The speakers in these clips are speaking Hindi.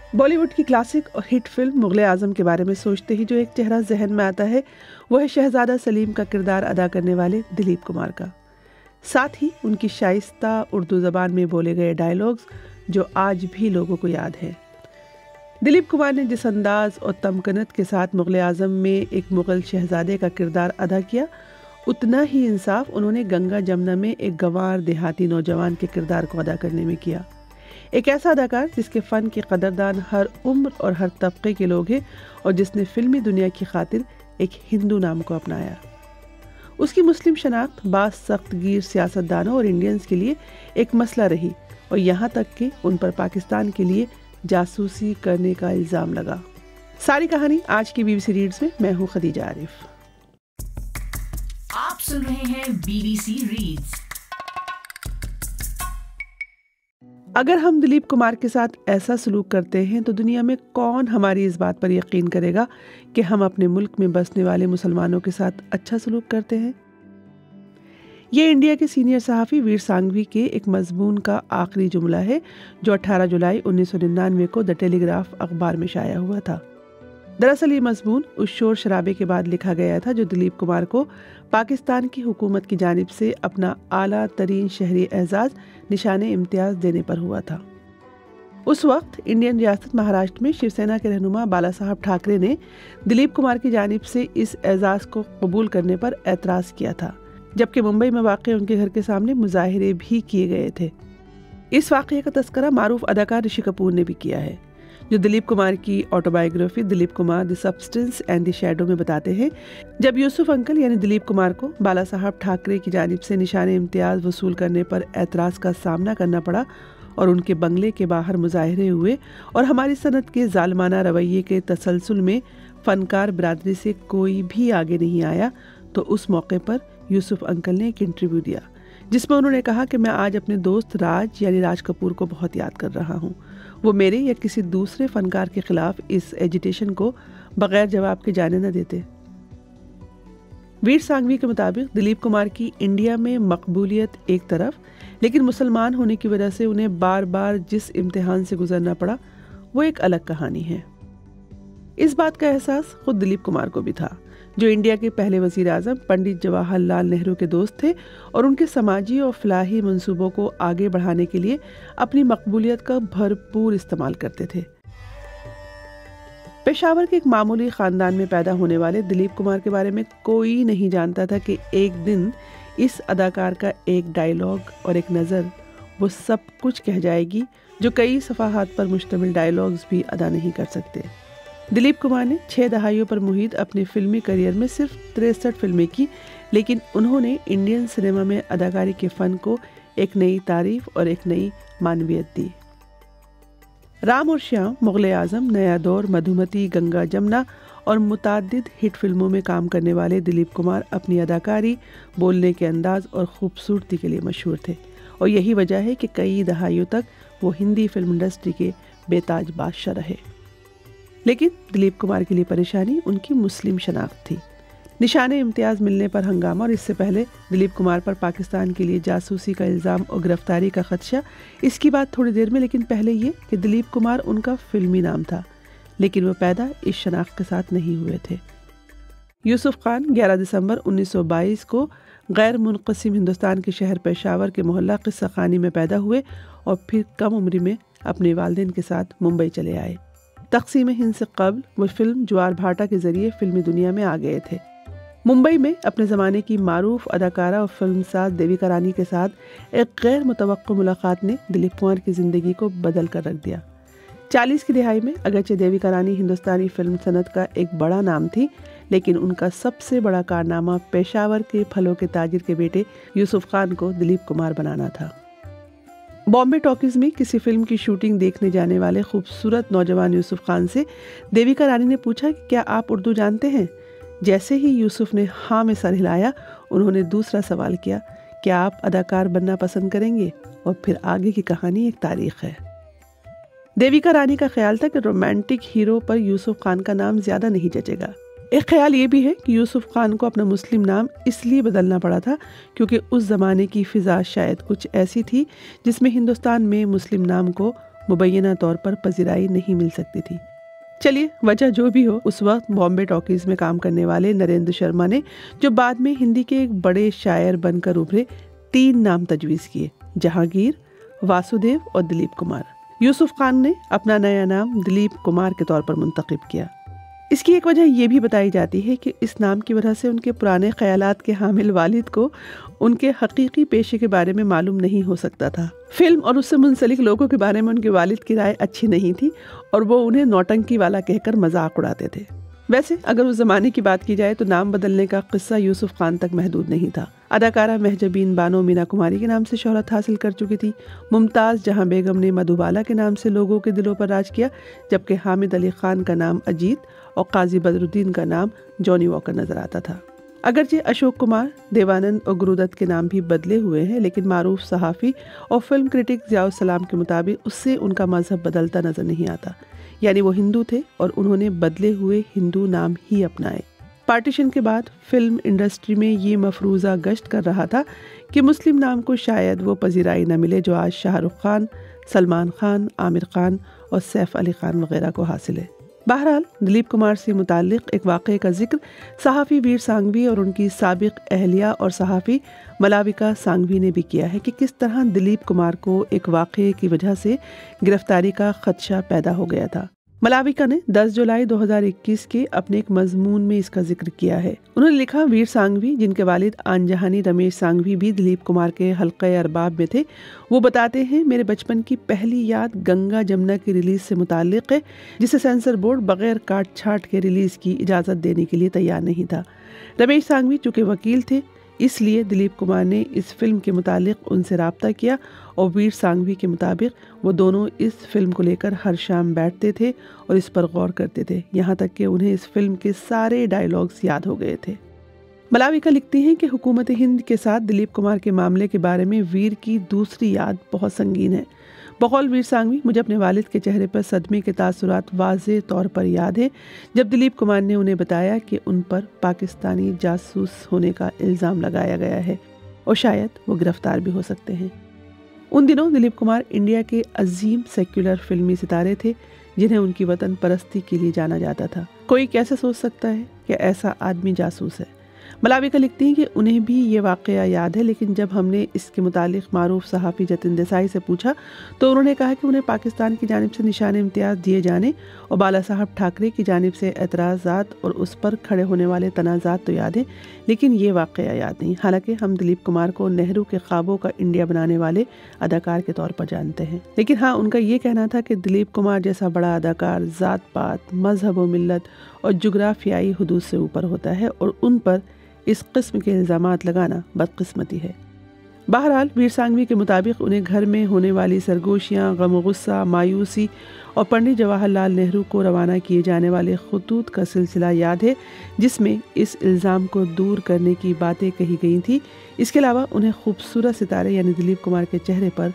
बॉलीवुड की क्लासिक और हिट फिल्म मुगल आजम के बारे में सोचते ही जो एक चेहरा जहन में आता है वो है शहजादा सलीम का किरदार अदा करने वाले दिलीप कुमार का। साथ ही उनकी शाइस्ता उर्दू ज़बान में बोले गए डायलॉग्स जो आज भी लोगों को याद है। दिलीप कुमार ने जिस अंदाज और तमकनत के साथ मुगल आजम में एक मुग़ल शहजादे का किरदार अदा किया, उतना ही इंसाफ उन्होंने गंगा जमुना में एक गंवार देहाती नौजवान के किरदार को अदा करने में किया। एक ऐसा अदाकार जिसके फ़न के कदरदान हर उम्र और हर तबके के लोग हैं और जिसने फिल्मी दुनिया की खातिर एक हिंदू नाम को अपनाया। उसकी मुस्लिम शनाख्त बाज़ सख्त गिर सियासतदानों और इंडियंस के लिए एक मसला रही और यहाँ तक कि उन पर पाकिस्तान के लिए जासूसी करने का इल्ज़ाम लगा। सारी कहानी आज की BBC रीड्स में। मैं हूँ खदीजा आरिफ। आप सुन रहे हैं BBC रीड्स। अगर हम दिलीप कुमार के साथ ऐसा सलूक करते हैं तो दुनिया में कौन हमारी इस बात पर यकीन करेगा कि हम अपने मुल्क में बसने वाले मुसलमानों के साथ अच्छा सलूक करते हैं। ये इंडिया के सीनियर सहाफ़ी वीर सांघवी के एक मजमून का आखिरी जुमला है जो 18 जुलाई 1999 को द टेलीग्राफ अखबार में शाया हुआ था। दरअसल ये मजमून उस शोर शराबे के बाद लिखा गया था जो दिलीप कुमार को पाकिस्तान की हुकूमत की जानिब से अपना आला तरीन शहरी एजाज़ निशाने इम्तियाज़ देने पर हुआ था। उस वक्त इंडियन रियासत महाराष्ट्र में शिवसेना के रहनुमा बाला साहब ठाकरे ने दिलीप कुमार की जानिब से इस एजाज़ को कबूल करने पर एतराज़ किया था, जबकि मुंबई में वाक़ उनके घर के सामने मुजाहिरे भी किए गए थे। इस वाक़े का तस्करा मारूफ अदाकार ऋषि कपूर ने भी किया है, जो दिलीप कुमार की autobiography Dilip Kumar the substance and the shadow में बताते हैं। जब यूसुफ अंकल यानी दिलीप कुमार को बाला साहब ठाकरे की जानिब से निशाने इम्तियाज़ वसूल करने पर एतराज़ का सामना करना पड़ा और उनके बंगले के बाहर मुजाहिरे हुए और हमारी सनत के जालमाना रवैये के तसलसल में फ़नकार बरादरी से कोई भी आगे नहीं आया, तो उस मौके पर यूसुफ अंकल ने एक इंटरव्यू दिया जिसमें उन्होंने कहा कि मैं आज अपने दोस्त राज यानी राज कपूर को बहुत याद कर रहा हूँ। वो मेरे या किसी दूसरे फनकार के खिलाफ इस एजिटेशन को बगैर जवाब के जाने न देते। वीर सांघवी के मुताबिक दिलीप कुमार की इंडिया में मकबूलियत एक तरफ, लेकिन मुसलमान होने की वजह से उन्हें बार बार जिस इम्तिहान से गुजरना पड़ा वो एक अलग कहानी है। इस बात का एहसास खुद दिलीप कुमार को भी था, जो इंडिया के पहले वज़ीर आज़म पंडित जवाहरलाल नेहरू के दोस्त थे और उनके समाजी और फलाही मंसूबों को आगे बढ़ाने के लिए अपनी मकबूलियत का भरपूर इस्तेमाल करते थे। पेशावर के एक मामूली ख़ानदान में पैदा होने वाले दिलीप कुमार के बारे में कोई नहीं जानता था कि एक दिन इस अदाकार का एक डायलॉग और एक नज़र वो सब कुछ कह जाएगी जो कई सफ़ाहात पर मुश्तमिल डायलॉग्स भी अदा नहीं कर सकते। दिलीप कुमार ने 6 दहाइयों पर मुहित अपने फिल्मी करियर में सिर्फ 63 फिल्में की, लेकिन उन्होंने इंडियन सिनेमा में अदाकारी के फ़न को एक नई तारीफ और एक नई मानवियत दी। राम और श्याम, मुग़ल आज़म, नया दौर, मधुमती, गंगा जमुना और मुताद्दिद हिट फिल्मों में काम करने वाले दिलीप कुमार अपनी अदाकारी, बोलने के अंदाज और खूबसूरती के लिए मशहूर थे और यही वजह है कि कई दहाइयों तक वो हिंदी फिल्म इंडस्ट्री के बेताज बादशाह रहे। लेकिन दिलीप कुमार के लिए परेशानी उनकी मुस्लिम शनाख्त थी। निशाने इम्तियाज़ मिलने पर हंगामा और इससे पहले दिलीप कुमार पर पाकिस्तान के लिए जासूसी का इल्ज़ाम और गिरफ्तारी का खदशा, इसकी बात थोड़ी देर में। लेकिन पहले ये कि दिलीप कुमार उनका फिल्मी नाम था, लेकिन वो पैदा इस शनाख्त के साथ नहीं हुए थे। यूसुफ खान 11 दिसंबर 1922 को गैर मुनक़सिम हिंदुस्तान के शहर पेशावर के मोहल्ला क़िस्सा ख़ानी में पैदा हुए और फिर कम उम्र में अपने वालिदैन के साथ मुंबई चले आए। तक़सीम हिंद से कबल वो फिल्म ज्वार भाटा के ज़रिए फिल्मी दुनिया में आ गए थे। मुंबई में अपने ज़माने की मारूफ अदाकारा और फिल्मसाज देविका रानी के साथ एक गैर मुतवक्को मुलाकात ने दिलीप कुमार की ज़िंदगी को बदल कर रख दिया। 40 की दिहाई में अगरचे देविका रानी हिंदुस्तानी फिल्म सनत का एक बड़ा नाम थी, लेकिन उनका सबसे बड़ा कारनामा पेशावर के फलों के ताजिर के बेटे यूसुफ खान को दिलीप कुमार बनाना था। बॉम्बे टॉकीज़ में किसी फिल्म की शूटिंग देखने जाने वाले खूबसूरत नौजवान यूसुफ खान से देविका रानी ने पूछा कि क्या आप उर्दू जानते हैं। जैसे ही यूसुफ ने हाँ में सर हिलाया, उन्होंने दूसरा सवाल किया, क्या आप अदाकार बनना पसंद करेंगे। और फिर आगे की कहानी एक तारीख है। देविका रानी का ख्याल था कि रोमांटिक हीरो पर यूसुफ खान का नाम ज़्यादा नहीं जचेगा। एक ख्याल ये भी है कि यूसुफ खान को अपना मुस्लिम नाम इसलिए बदलना पड़ा था क्योंकि उस ज़माने की फ़िज़ा शायद कुछ ऐसी थी जिसमें हिंदुस्तान में मुस्लिम नाम को मुबैना तौर पर पजीराई नहीं मिल सकती थी। चलिए, वजह जो भी हो, उस वक्त बॉम्बे टॉकीज में काम करने वाले नरेंद्र शर्मा ने, जो बाद में हिंदी के एक बड़े शायर बनकर उभरे, 3 नाम तजवीज किए: जहांगीर, वासुदेव और दिलीप कुमार। यूसुफ खान ने अपना नया नाम दिलीप कुमार के तौर पर मुंतखब किया। इसकी एक वजह यह भी बताई जाती है कि इस नाम की वजह से उनके पुराने ख्यालात के हामिल वालिद को उनके हकीकी पेशे के बारे में मालूम नहीं हो सकता था। फिल्म और उससे मुंसलिक लोगों के बारे में उनके वालिद की राय अच्छी नहीं थी और वो उन्हें नौटंकी वाला कहकर मजाक उड़ाते थे। वैसे अगर उस जमाने की बात की जाए तो नाम बदलने का किस्सा यूसुफ खान तक महदूद नहीं था। अदाकारा महजबीन बानो मीना कुमारी के नाम से शोहरत हासिल कर चुकी थी। मुमताज़ जहां बेगम ने मधुबाला के नाम से लोगों के दिलों पर राज किया, जबकि हामिद अली खान का नाम अजीत और काजी बदरुद्दीन का नाम जॉनी वॉकर नजर आता था। अगरचे अशोक कुमार, देवानंद और गुरुदत्त के नाम भी बदले हुए हैं, लेकिन मारूफ सहाफ़ी और फिल्म क्रिटिक ज़ियाउल सलाम के मुताबिक उससे उनका मजहब बदलता नजर नहीं आता। यानी वो हिंदू थे और उन्होंने बदले हुए हिंदू नाम ही अपनाए। पार्टीशन के बाद फिल्म इंडस्ट्री में ये मफरूज़ा गश्त कर रहा था कि मुस्लिम नाम को शायद वो पजीराई न मिले जो आज शाहरुख खान, सलमान खान, आमिर खान और सैफ अली खान वगैरह को हासिल है। बहरहाल, दिलीप कुमार से मुताल्लिक एक वाक़े का जिक्र सहाफ़ी वीर सांघवी और उनकी साबिक अहलिया और सहाफ़ी मलाविका सांघवी ने भी किया है कि किस तरह दिलीप कुमार को एक वाक़े की वजह से गिरफ्तारी का खदशा पैदा हो गया था। मलाविका ने 10 जुलाई 2021 के अपने एक मजमून में इसका जिक्र किया है। उन्होंने लिखा, वीर सांघवी, जिनके वालिद आनजहानी रमेश सांघवी भी दिलीप कुमार के हल्क़े अरबाब में थे, वो बताते हैं, मेरे बचपन की पहली याद गंगा जमुना की रिलीज से मुताल्लिक है, जिसे सेंसर बोर्ड बगैर काट छाट के रिलीज की इजाज़त देने के लिए तैयार नहीं था। रमेश सांघवी चूँकि वकील थे, इसलिए दिलीप कुमार ने इस फिल्म के मुतालिक उनसे रब्ता किया और वीर सांघवी के मुताबिक वो दोनों इस फिल्म को लेकर हर शाम बैठते थे और इस पर गौर करते थे, यहाँ तक कि उन्हें इस फिल्म के सारे डायलॉग्स याद हो गए थे। मलाविका लिखती हैं कि हुकूमत हिंद के साथ दिलीप कुमार के मामले के बारे में वीर की दूसरी याद बहुत संगीन है। बकौल वीर सांघवी, मुझे अपने वालिद के चेहरे पर सदमे के तासुरात वाज़े तौर पर याद है जब दिलीप कुमार ने उन्हें बताया कि उन पर पाकिस्तानी जासूस होने का इल्ज़ाम लगाया गया है और शायद वो गिरफ्तार भी हो सकते हैं। उन दिनों दिलीप कुमार इंडिया के अजीम सेक्युलर फिल्मी सितारे थे जिन्हें उनकी वतन परस्ती के लिए जाना जाता था। कोई कैसे सोच सकता है कि ऐसा आदमी जासूस है। मलाविका लिखती हैं कि उन्हें भी ये वाक़या याद है, लेकिन जब हमने इसके मुतालिक मारूफ सहाफ़ी जतिन देसाई से पूछा तो उन्होंने कहा कि उन्हें पाकिस्तान की जानिब से निशान इम्तियाज़ दिए जाने और बाला साहब ठाकरे की जानिब से एतराज़ात और उस पर खड़े होने वाले तनाज़ात तो याद हैं, लेकिन ये वाक़या याद नहीं। हालांकि हम दिलीप कुमार को नेहरू के ख्वाबों का इंडिया बनाने वाले अदाकार के तौर पर जानते हैं, लेकिन हाँ, उनका ये कहना था कि दिलीप कुमार जैसा बड़ा अदाकार ज़ात पात, मजहब व मिल्लत और जुग्राफियाई हुदूद से ऊपर होता है और उन पर इस किस्म के इल्ज़ामात लगाना बदकिस्मती है। बहरहाल, वीर सांघवी के मुताबिक उन्हें घर में होने वाली सरगोशियाँ, गम गुस्सा, मायूसी और पंडित जवाहरलाल नेहरू को रवाना किए जाने वाले खतूत का सिलसिला याद है जिसमें इस इल्ज़ाम को दूर करने की बातें कही गई थी। इसके अलावा उन्हें खूबसूरत सितारे यानी दिलीप कुमार के चेहरे पर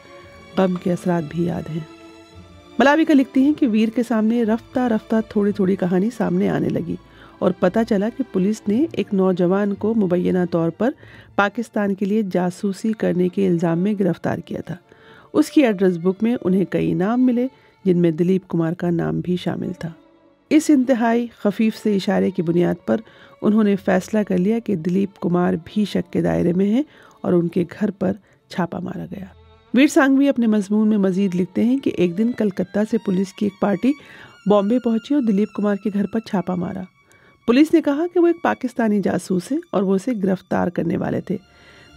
गम के असरात भी याद हैं। मलाविका लिखती हैं कि वीर के सामने रफ्ता रफ्ता थोड़ी थोड़ी कहानी सामने आने लगी और पता चला कि पुलिस ने एक नौजवान को मुबैना तौर पर पाकिस्तान के लिए जासूसी करने के इल्ज़ाम में गिरफ्तार किया था। उसकी एड्रेस बुक में उन्हें कई नाम मिले जिनमें दिलीप कुमार का नाम भी शामिल था। इस इंतहाई खफीफ से इशारे की बुनियाद पर उन्होंने फैसला कर लिया कि दिलीप कुमार भी शक के दायरे में हैं और उनके घर पर छापा मारा गया। वीर सांघवी अपने मजमून में मजीद लिखते हैं कि एक दिन कलकत्ता से पुलिस की एक पार्टी बॉम्बे पहुंची और दिलीप कुमार के घर पर छापा मारा। पुलिस ने कहा कि वो एक पाकिस्तानी जासूस है और वो उसे गिरफ्तार करने वाले थे।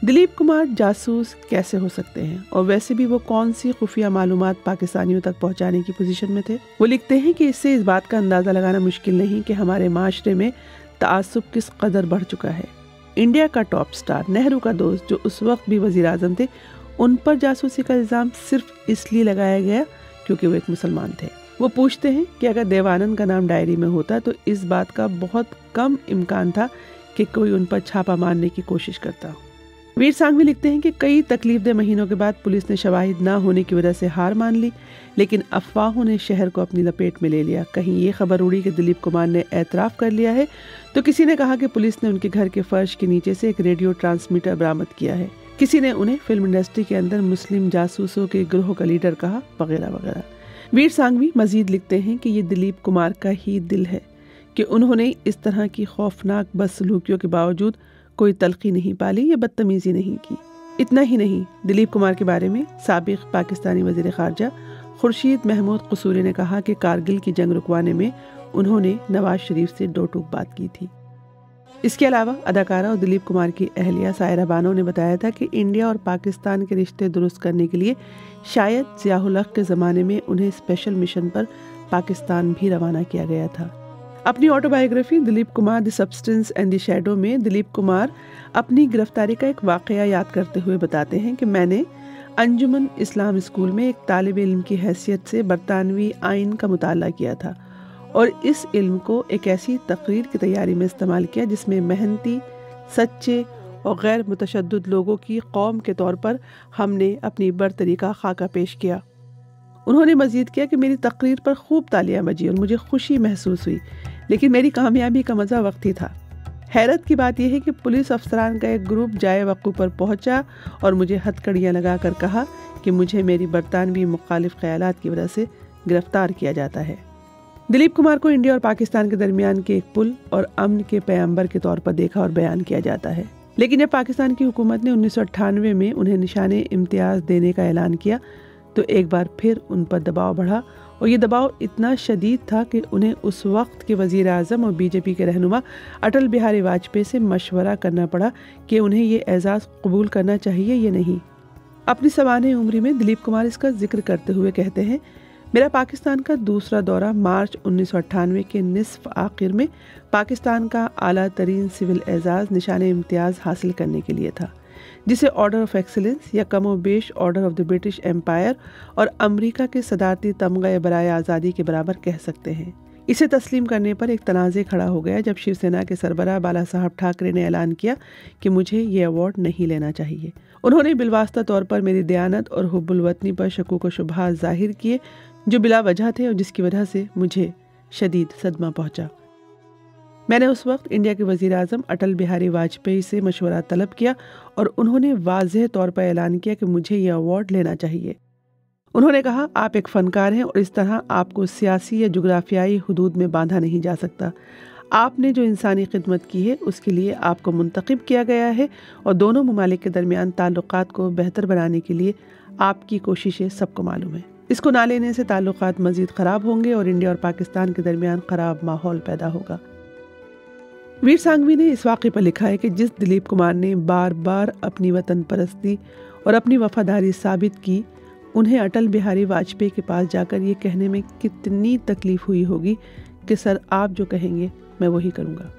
दिलीप कुमार जासूस कैसे हो सकते हैं और वैसे भी वो कौन सी खुफिया मालूमात पाकिस्तानियों तक पहुंचाने की पोजीशन में थे। वो लिखते हैं कि इससे इस बात का अंदाज़ा लगाना मुश्किल नहीं कि हमारे माशरे में तासुब किस कदर बढ़ चुका है। इंडिया का टॉप स्टार, नेहरू का दोस्त जो उस वक्त भी वज़ीर आज़म थे, उन पर जासूसी का इल्ज़ाम सिर्फ इसलिए लगाया गया क्योंकि वो एक मुसलमान थे। वो पूछते हैं कि अगर देवानंद का नाम डायरी में होता तो इस बात का बहुत कम इम्कान था कि कोई उन पर छापा मारने की कोशिश करता। वीर सांघवी लिखते हैं कि कई तकलीफदेह महीनों के बाद पुलिस ने शवाहिद ना होने की वजह से हार मान ली, लेकिन अफवाहों ने शहर को अपनी लपेट में ले लिया। कहीं ये खबर उड़ी कि दिलीप कुमार ने एतराफ़ कर लिया है, तो किसी ने कहा कि पुलिस ने उनके घर के फर्श के नीचे से एक रेडियो ट्रांसमीटर बरामद किया है। किसी ने उन्हें फिल्म इंडस्ट्री के अंदर मुस्लिम जासूसों के गिरोह का लीडर कहा, वगैरह वगैरह। वीर सांघवी मजीद लिखते हैं कि ये दिलीप कुमार का ही दिल है कि उन्होंने इस तरह की खौफनाक बदसलूकियों के बावजूद कोई तलखी नहीं पाली या बदतमीजी नहीं की। इतना ही नहीं, दिलीप कुमार के बारे में साबिक पाकिस्तानी वज़ीर ख़ारजा खुर्शीद महमूद कसूरी ने कहा कि कारगिल की जंग रुकवाने में उन्होंने नवाज शरीफ से दो टूक बात की थी। इसके अलावा अदाकारा और दिलीप कुमार की अहलिया सायरा बानो ने बताया था कि इंडिया और पाकिस्तान के रिश्ते दुरुस्त करने के लिए शायद ज़िया-उल हक़ के ज़माने में उन्हें स्पेशल मिशन पर पाकिस्तान भी रवाना किया गया था। अपनी autobiography Dilip Kumar the substance and the shadow में दिलीप कुमार अपनी गिरफ्तारी का एक वाक़या याद करते हुए बताते हैं कि मैंने अंजुमन इस्लाम स्कूल में एक तालिब इल्म की हैसियत से बरतानवी आइन का मुताला किया था और इस इल्म को एक ऐसी तकरीर की तैयारी में इस्तेमाल किया जिसमें मेहनती, सच्चे और गैर मुतशद्दिद लोगों की कौम के तौर पर हमने अपनी बरतरी का खाका पेश किया। उन्होंने मजीद किया कि मेरी तकरीर पर खूब तालियां बजी और मुझे खुशी महसूस हुई, लेकिन मेरी कामयाबी का मज़ा वक्ती था। हैरत की बात यह है कि पुलिस अफसरान का एक ग्रुप जाए वक़्फ़ पर पहुंचा और मुझे हथकड़ियाँ लगाकर कहा कि मुझे मेरी बरतानवी मुखालिफ ख्यालात की वजह से गिरफ्तार किया जाता है। दिलीप कुमार को इंडिया और पाकिस्तान के दरमियान के एक पुल और अमन के पैगंबर के तौर पर देखा और बयान किया जाता है, लेकिन जब पाकिस्तान की हुकूमत ने 1998 में उन्हें निशाने इम्तियाज़ देने का ऐलान किया तो एक बार फिर उन पर दबाव बढ़ा और ये दबाव इतना शदीद था कि उन्हें उस वक्त के वज़ीर आज़म और बीजेपी के रहनुमा अटल बिहारी वाजपेयी से मशवरा करना पड़ा कि उन्हें ये एजाज़ कबूल करना चाहिए या नहीं। अपनी सवाने उम्र में दिलीप कुमार इसका जिक्र करते हुए कहते हैं, मेरा पाकिस्तान का दूसरा दौरा मार्च 1998 के निसफ आखिर में पाकिस्तान का आला तरीन सिविल एजाज़ निशान इम्तियाज़ हासिल करने के लिए था, जिसे ऑर्डर ऑफ एक्सीलेंस या कमोबेश order of the British Empire और अमेरिका के सदारती तमगा बराए आज़ादी के बराबर कह सकते हैं। इसे तस्लीम करने पर एक तनाज़े खड़ा हो गया जब शिवसेना के सरबराह बाला साहब ठाकरे ने ऐलान किया कि मुझे ये अवार्ड नहीं लेना चाहिए। उन्होंने बिलवास्ता तौर पर मेरी दयानत और हुब्बुल वतनी पर शकूक व शुबहात जाहिर किए जो बिला वजह थे और जिसकी वजह से मुझे शदीद सदमा पहुंचा। मैंने उस वक्त इंडिया के वज़ीर आज़म अटल बिहारी वाजपेयी से मशवरा तलब किया और उन्होंने वाज़ेह तौर पर ऐलान किया कि मुझे यह अवार्ड लेना चाहिए। उन्होंने कहा, आप एक फ़नकार हैं और इस तरह आपको सियासी या जुग्राफियाई हुदूद में बांधा नहीं जा सकता। आपने जो इंसानी खिदमत की है उसके लिए आपको मुंतखब किया गया है और दोनों ममालिक के दरमियान ताल्लुकात को बेहतर बनाने के लिए आपकी कोशिशें सबको मालूम है। इसको ना लेने से ताल्लुकात मज़ीद ख़राब होंगे और इंडिया और पाकिस्तान के दरमियान ख़राब माहौल पैदा होगा। वीर सांघवी ने इस वाक़े पर लिखा है कि जिस दिलीप कुमार ने बार बार अपनी वतन परस्ती और अपनी वफादारी साबित की, उन्हें अटल बिहारी वाजपेयी के पास जाकर ये कहने में कितनी तकलीफ हुई होगी कि सर आप जो कहेंगे मैं वही करूँगा।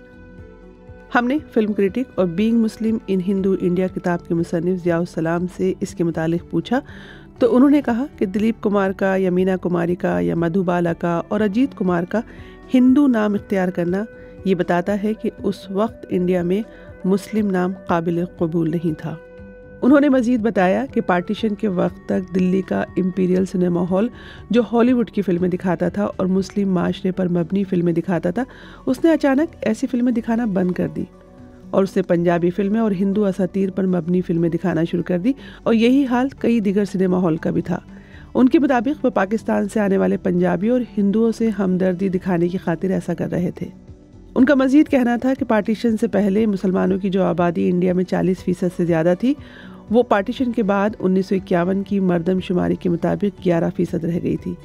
हमने फिल्म क्रिटिक और बीइंग मुस्लिम इन हिंदू इंडिया किताब के मुसन्निफ ज़िया उल सलाम से इसके मुतालिक पूछा तो उन्होंने कहा कि दिलीप कुमार का या मीना कुमारी का या मधुबाला का और अजीत कुमार का हिंदू नाम इख्तियार करना ये बताता है कि उस वक्त इंडिया में मुस्लिम नाम काबिल कबूल नहीं था। उन्होंने मजीद बताया कि पार्टीशन के वक्त तक दिल्ली का इंपीरियल सिनेमा हॉल जो हॉलीवुड की फिल्में दिखाता था और मुस्लिम माशरे पर मबनी फिल्में दिखाता था, उसने अचानक ऐसी फिल्में दिखाना बंद कर दी और उसने पंजाबी फिल्में और हिंदू असातीर पर मबनी फिल्में दिखाना शुरू कर दी और यही हाल कई दीगर सिनेमा हॉल का भी था। उनके मुताबिक वो पाकिस्तान से आने वाले पंजाबी और हिंदुओं से हमदर्दी दिखाने की खातिर ऐसा कर रहे थे। उनका मजीद कहना था कि पार्टीशन से पहले मुसलमानों की जो आबादी इंडिया में 40% से ज़्यादा थी, वो पार्टीशन के बाद 1951 की मरदमशुमारी के मुताबिक 11% रह गई थी।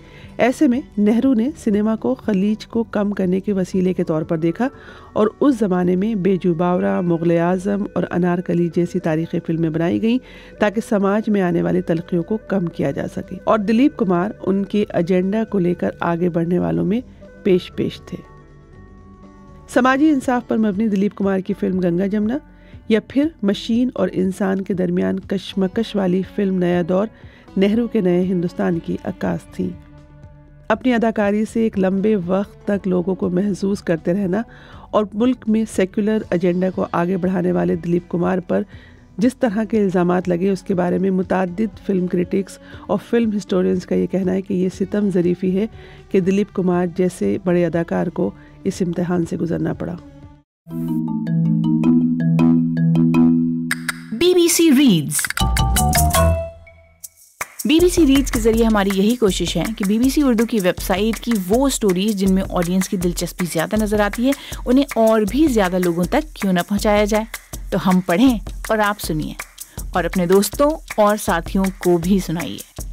ऐसे में नेहरू ने सिनेमा को खलीज को कम करने के वसीले के तौर पर देखा और उस ज़माने में बेजुबावरा, मुग़ल आज़म और अनारकली जैसी तारीख़ी फिल्में बनाई गईं ताकि समाज में आने वाली तलख़ियों को कम किया जा सके और दिलीप कुमार उनके एजेंडा को लेकर आगे बढ़ने वालों में पेश थे। समाजी इंसाफ पर मबनी दिलीप कुमार की फिल्म गंगा जमुना या फिर मशीन और इंसान के दरमियान कशमकश वाली फिल्म नया दौर नेहरू के नए हिंदुस्तान की अक्कास थी। अपनी अदाकारी से एक लंबे वक्त तक लोगों को महसूस करते रहना और मुल्क में सेक्युलर एजेंडा को आगे बढ़ाने वाले दिलीप कुमार पर जिस तरह के इल्ज़ामात लगे उसके बारे में मुताद्दिद फिल्म क्रिटिक्स और फिल्म हिस्टोरियंस का ये कहना है कि ये सितम ज़रीफ़ी है कि दिलीप कुमार जैसे बड़े अदाकार को इस इम्तिहान से गुजरना पड़ा। BBC Reads BBC रीड्स के जरिए हमारी यही कोशिश है कि BBC उर्दू की वेबसाइट की वो स्टोरीज जिनमें ऑडियंस की दिलचस्पी ज्यादा नजर आती है उन्हें और भी ज्यादा लोगों तक क्यों न पहुंचाया जाए। तो हम पढ़ें और आप सुनिए और अपने दोस्तों और साथियों को भी सुनाइए।